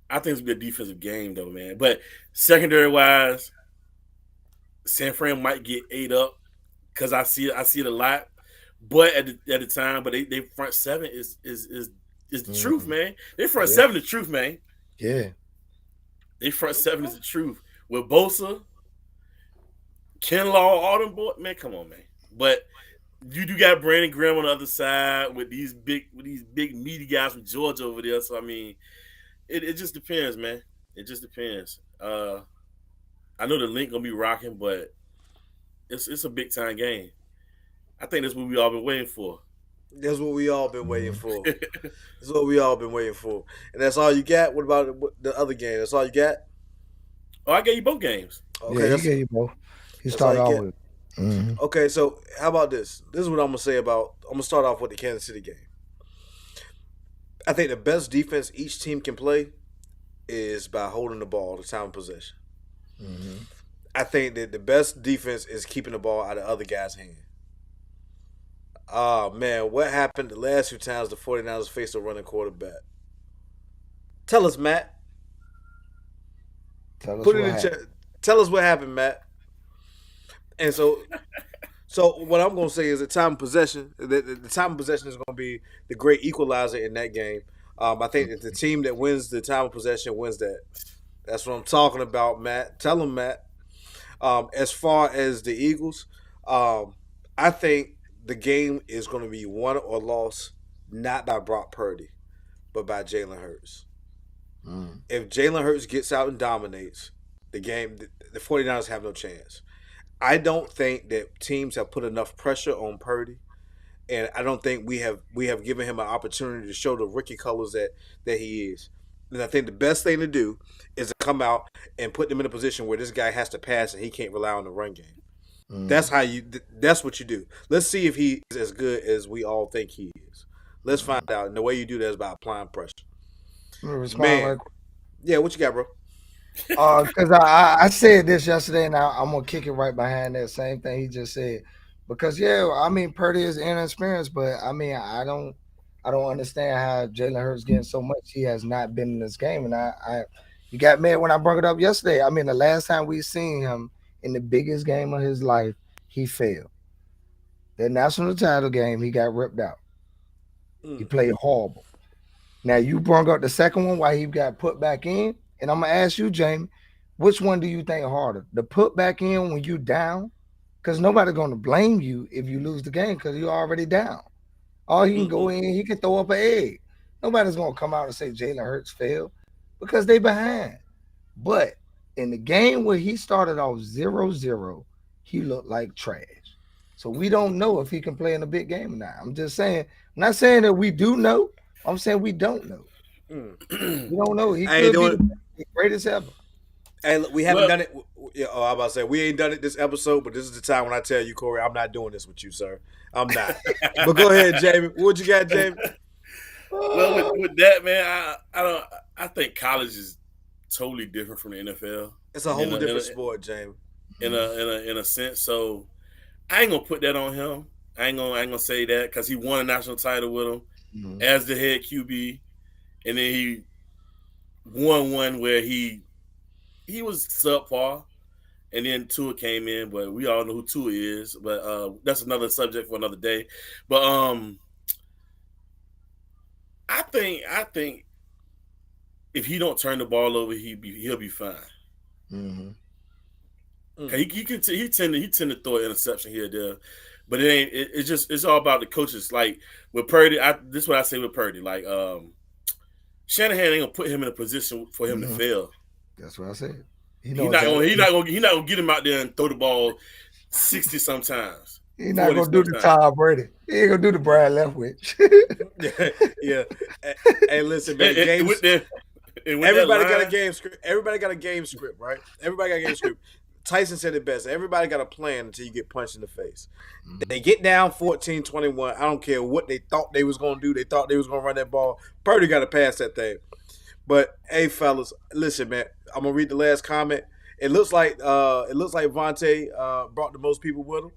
I think it's gonna be a defensive game though, man. But secondary wise, San Fran might get ate up because I see it a lot. But at the time, but they front seven is the truth, man. They front seven the truth, man. Yeah. They front seven is the truth. With Bosa, Kinlaw, all them boys, man, come on, man. But you do got Brandon Graham on the other side with these big meaty guys from Georgia over there. So I mean, it just depends, man. It just depends. I know the link gonna be rocking, but it's a big time game. I think that's what we all been waiting for. That's what we all been waiting for. That's what we all been waiting for. And that's all you got? What about the other game? That's all you got? Oh, I gave you both games. Okay, Yeah, he gave you both. He started all you off with. Mhm. Okay, so how about this? This is what I'm gonna say about. I'm gonna start off with the Kansas City game. I think the best defense each team can play is by holding the ball, the time of possession. Mhm. I think that the best defense is keeping the ball out of other guys' hands. Oh man, what happened the last few times the 49ers faced a running quarterback? Tell us, Matt. Tell us Put it what in happened. chat. Tell us what happened, Matt. And so what I'm gonna say is the time of possession. The time of possession is gonna be the great equalizer in that game. I think that the team that wins the time of possession wins that. That's what I'm talking about, Matt. Tell them, Matt. As far as the Eagles, I think the game is going to be won or lost not by Brock Purdy, but by Jalen Hurts. Mm. If Jalen Hurts gets out and dominates the game, the 49ers have no chance. I don't think that teams have put enough pressure on Purdy, and I don't think we have given him an opportunity to show the rookie colors that he is. then I think the best thing to do is to come out and put them in a position where this guy has to pass and he can't rely on the run game. That's how you. That's what you do. Let's see if he is as good as we all think he is. Let's find out. And the way you do that is by applying pressure. Let me respond Man, right quick. yeah. What you got, bro? Because I said this yesterday, and I'm gonna kick it right behind that same thing he just said. Because yeah, I mean Purdy is inexperienced, but I mean I don't understand how Jalen Hurts getting so much. He has not been in this game, and you got mad when I brought it up yesterday. I mean the last time we seen him in the biggest game of his life, he failed. The national title game, he got ripped out. He played horrible. Now you brought up the second one why he got put back in, and I'm gonna ask you, Jamie, which one do you think harder? The put back in when you down, because nobody's gonna blame you if you lose the game because you're already down. All he can go in, he can throw up an egg. Nobody's gonna come out and say Jalen Hurts failed because they behind. But in the game where he started off 0-0, he looked like trash. So we don't know if he can play in a big game or not. I'm just saying, I'm not saying that we do know. I'm saying we don't know. We don't know. He could be the greatest ever. Hey, look, we haven't done it. Yeah, I'm about to say we ain't done it this episode, but this is the time when I tell you, Corey, I'm not doing this with you, sir. I'm not. But go ahead, Jamie. What you got, Jamie? Well, with that, man, I think college is totally different from the NFL. It's a whole different sport, Jamie. In a sense, so I ain't gonna put that on him. I ain't gonna say that because he won a national title with him as the head QB, and then he won one where he was subpar, and then Tua came in, but we all know who Tua is. But that's another subject for another day. But I think if he don't turn the ball over, he'll be fine. He tend to throw an interception here or there, but it ain't. It's all about the coaches. Like with Purdy, this is what I say with Purdy. Like Shanahan ain't gonna put him in a position for him to fail. That's what I said. He's not gonna get him out there and throw the ball 60 sometimes. He's not gonna do the Tom Brady. He ain't gonna do the Brad Leftwich. Yeah. Hey, listen, man. Everybody got a game script. Everybody got a game script, right? Everybody got a game script. Tyson said it best. Everybody got a plan until you get punched in the face. They get down 14-21. I don't care what they thought they was going to do. They thought they was going to run that ball. Purdy got to pass that thing. But, hey, fellas, listen, man. I'm going to read the last comment. It looks like Vontae brought the most people with him.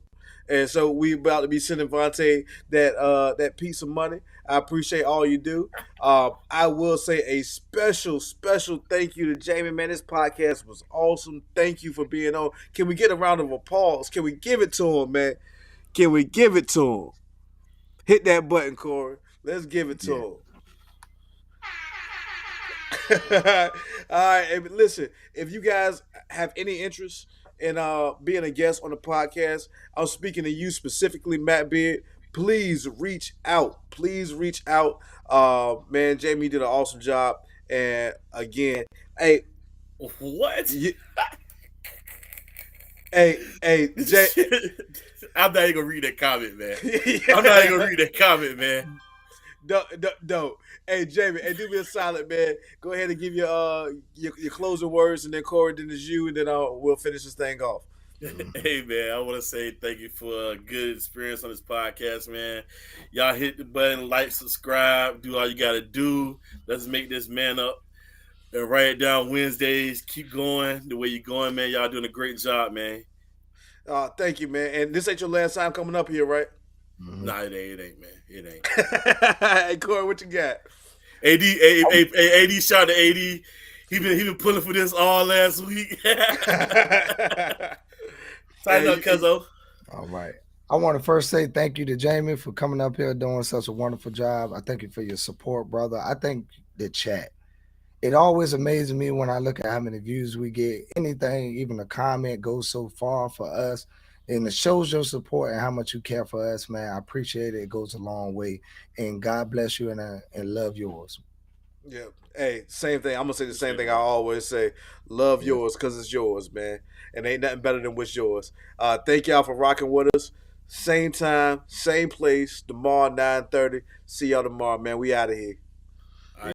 And so we about to be sending Vontae that piece of money. I appreciate all you do. I will say a special thank you to Jamie, man. This podcast was awesome. Thank you for being on. Can we get a round of applause? Can we give it to him, man? Can we give it to him? Hit that button, Corey. Let's give it to him. All right, hey, listen, if you guys have any interest in being a guest on the podcast, I'm speaking to you specifically, Matt Beard. Please reach out. Man, Jamie did an awesome job. And again, hey, what? Hey, I'm not even gonna read that comment, man. I'm not even gonna read that comment, man. No. Hey, Jamie, hey, do me a solid, man. Go ahead and give your closing words, and then Corey, then it's you, and then we'll finish this thing off. Hey, man, I want to say thank you for a good experience on this podcast, man. Y'all hit the button, like, subscribe, do all you got to do. Let's make this man up and write it down Wednesdays. Keep going the way you're going, man. Y'all doing a great job, man. Thank you, man. And this ain't your last time coming up here, right? Nah, it ain't, man. It ain't. Hey, Corey, what you got? AD, shout out to AD. He been pulling for this all last week. Sign up, Cuzzo. All right. I want to first say thank you to Jamie for coming up here doing such a wonderful job. I thank you for your support, brother. I think the chat. It always amazes me when I look at how many views we get. Anything, even a comment goes so far for us. And it shows your support and how much you care for us, man. I appreciate it. It goes a long way. And God bless you and love yours. Yeah. Hey, same thing. I'm going to say the same thing I always say. Love yours because it's yours, man. And ain't nothing better than what's yours. Thank y'all for rocking with us. Same time, same place, tomorrow, 9:30. See y'all tomorrow, man. We out of here.